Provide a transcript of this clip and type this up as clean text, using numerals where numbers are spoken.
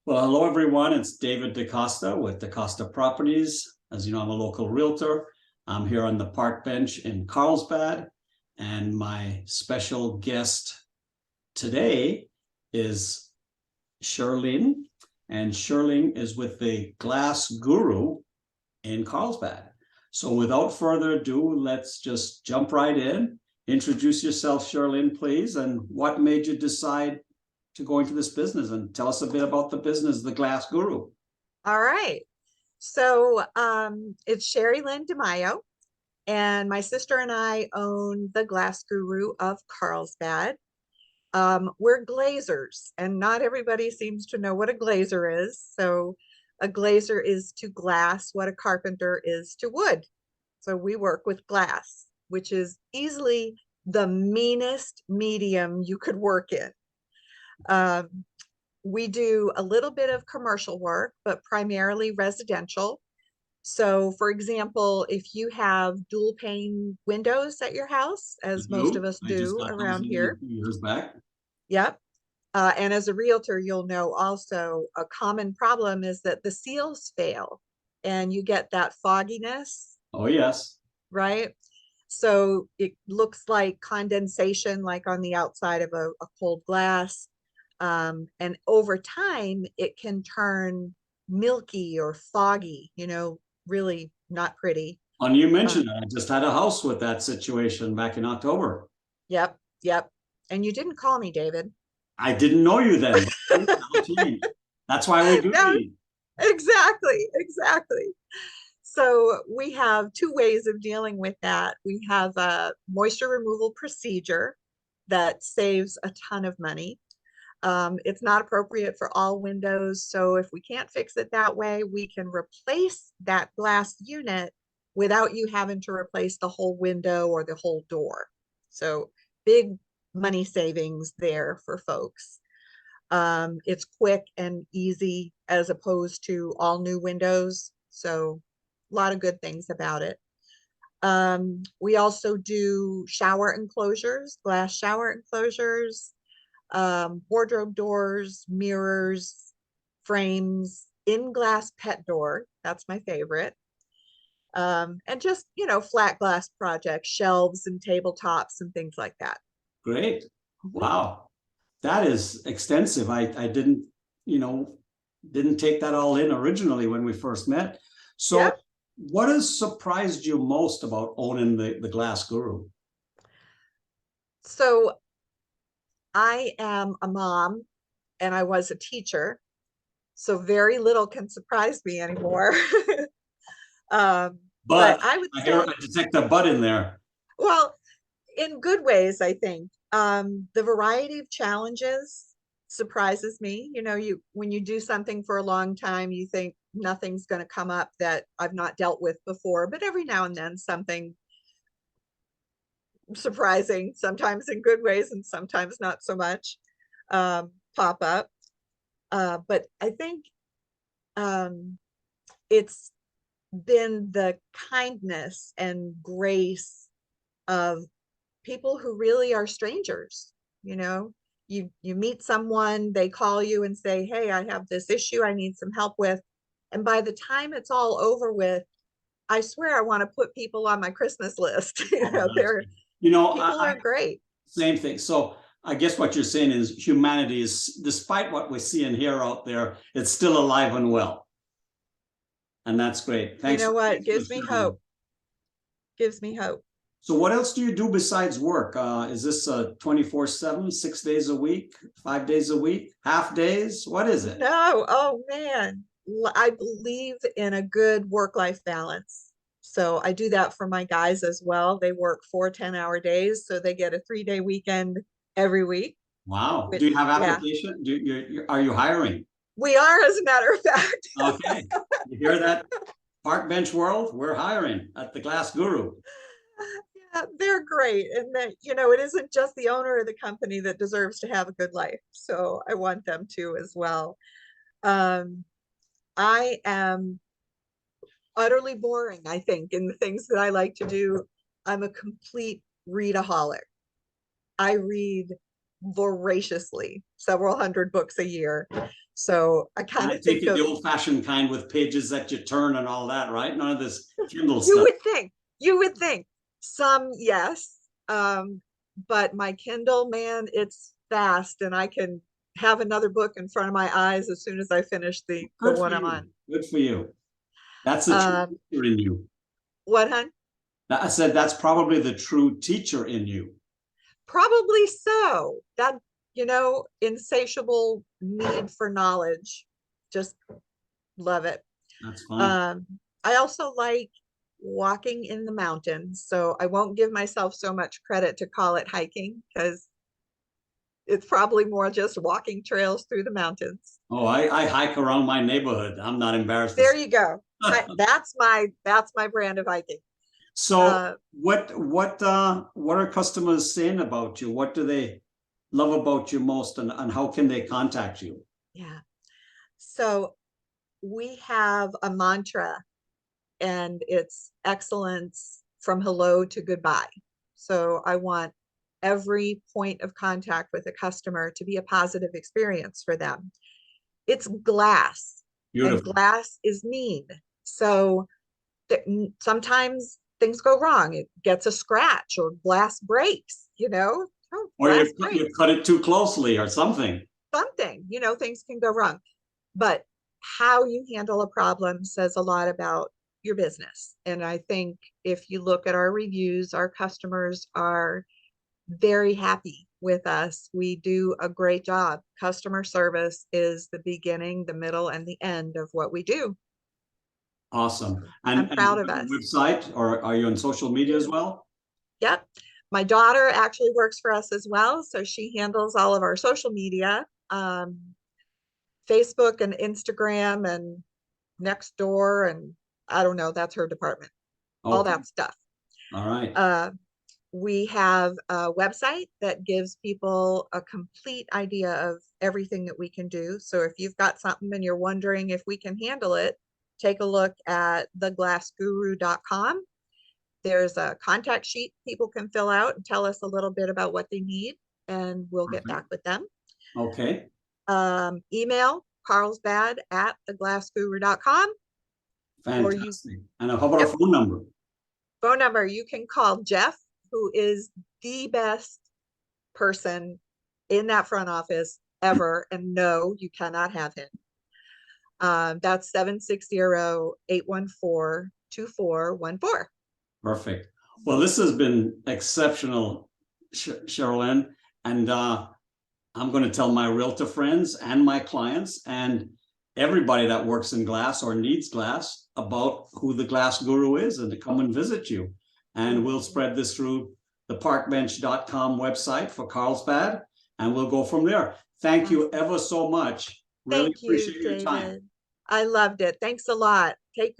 Well, hello everyone. It's David DaCosta with DaCosta Properties. As you know, I'm a local realtor. I'm here on the Parkbench in Carlsbad, and my special guest today is Sherilynne, and Sherilynne is with the Glass Guru in Carlsbad. So without further ado, let's just jump right in. Introduce yourself, Sherilynne, please, and what made you decide to go into this business, and tell us a bit about the business, the Glass Guru. All right. So it's Sherilynne DeMaio, and my sister and I own the Glass Guru of Carlsbad. We're glazers, and not everybody seems to know what a glazer is. So a glazer is to glass what a carpenter is to wood. So we work with glass, which is easily the meanest medium you could work in. Um, we do a little bit of commercial work, but primarily residential. So, for example, if you have dual pane windows at your house, I as most of do. us I just do got those around in a here, few years back. yep. And as a realtor, you'll know also a common problem is that the seals fail and you get that fogginess, Oh, yes. right? So it looks like condensation, like on the outside of a cold glass. And over time, it can turn milky or foggy, really not pretty. And you Uh, mentioned that. I just had a house with that situation back in October. yep, yep. And you didn't call me, David. I didn't know you then, but that'll change. That's why we do No, these. exactly, exactly. So we have two ways of dealing with that. We have a moisture removal procedure that saves a ton of money. It's not appropriate for all windows. So if we can't fix it that way, we can replace that glass unit without you having to replace the whole window or the whole door. So big money savings there for folks. It's quick and easy as opposed to all new windows. So a lot of good things about it. We also do shower enclosures, glass shower enclosures, wardrobe doors, mirrors, frames, in-glass pet door. That's my favorite. And just, flat glass projects, shelves and tabletops and things like that. Great. Mhm. Wow. That is extensive. I didn't, you know, didn't take that all in originally when we first met. So Yep. what has surprised you most about owning the Glass Guru? So I am a mom and I was a teacher. So very little can surprise me anymore. But But I would I hear say, I detect a but in there. well, in good ways, I think. The variety of challenges surprises me. You when you do something for a long time, you think nothing's going to come up that I've not dealt with before, but every now and then something surprising, sometimes in good ways and sometimes not so much, pop up. But I think um, it's been the kindness and grace of people who really are strangers. you know you meet someone, they call you and say, hey, I have this issue I need some help with, and by the time it's all over with, I swear I want to put people on my Christmas list. Oh, that's They're good. You know, people are great. same thing. So I guess what you're saying is humanity is, despite what we see and hear out there, it's still alive and well. And that's great. You Thanks know for what being so gives me sharing. hope? Gives me hope. So what else do you do besides work? Is this 24/7, 6 days a week, 5 days a week, half days? What is it? No, oh man, I believe in a good work-life balance. So I do that for my guys as well. They work 4 10-hour days, so they get a 3-day weekend every week, Wow. Do which, you have yeah, application? Are you hiring? we are, as a matter of fact. Okay. You hear that? Parkbench world, we're hiring at the Glass Guru. Yeah, they're great. And that, it isn't just the owner of the company that deserves to have a good life. So I want them to as well. Um, I am utterly boring, I think, in the things that I like to do. I'm a complete readaholic. I read voraciously, several hundred books a year. So I kind I of take think it of, the old-fashioned kind with pages that you turn and all that, right? None of this Kindle you stuff. you would think some, yes. But my Kindle, man, it's fast and I can have another book in front of my eyes as soon as I finish the Good for one I'm you. on. Good for you. That's the true Um, teacher in you. what, hun? I said that's probably the true teacher in you. Probably so. That, insatiable need for knowledge. Just love it. That's fine. Um, I also like walking in the mountains, so I won't give myself so much credit to call it hiking because it's probably more just walking trails through the mountains. Oh, I hike around my neighborhood. I'm not embarrassed to There say. you go. That's my brand of hiking. So what are customers saying about you? What do they love about you most, and how can they contact you? Yeah. So we have a mantra, and it's excellence from hello to goodbye. So I want every point of contact with a customer to be a positive experience for them. It's glass, and Beautiful. glass is mean. So sometimes things go wrong. It gets a scratch or glass breaks, oh, Or glass you breaks, cut it too closely or something. something, things can go wrong. But how you handle a problem says a lot about your business. And I think if you look at our reviews, our customers are very happy with us. We do a great job. Customer service is the beginning, the middle, and the end of what we do. Awesome. I'm And proud you of have a us. website, or are you on social media as well? Yep. My daughter actually works for us as well. So she handles all of our social media, Facebook and Instagram and Nextdoor. And I don't know, that's her department, all Okay. that stuff. All right. We have a website that gives people a complete idea of everything that we can do. So if you've got something and you're wondering if we can handle it, take a look at theglassguru.com. There's a contact sheet people can fill out and tell us a little bit about what they need, and we'll get back Perfect. with them. Okay. Email Carlsbad at theglassguru.com, or you, Fantastic. And how about a yep, phone number? phone number, you can call Jeff, who is the best person in that front office ever. And no, you cannot have him. That's 760-814-2414. Perfect. Well, this has been exceptional, Sherilynne. And I'm going to tell my realtor friends and my clients and everybody that works in glass or needs glass about who the Glass Guru is, and to come and visit you. And we'll spread this through the parkbench.com website for Carlsbad, and we'll go from there. Thank you ever so much. Really Thank you, appreciate your time. David. I loved it. Thanks a lot. Take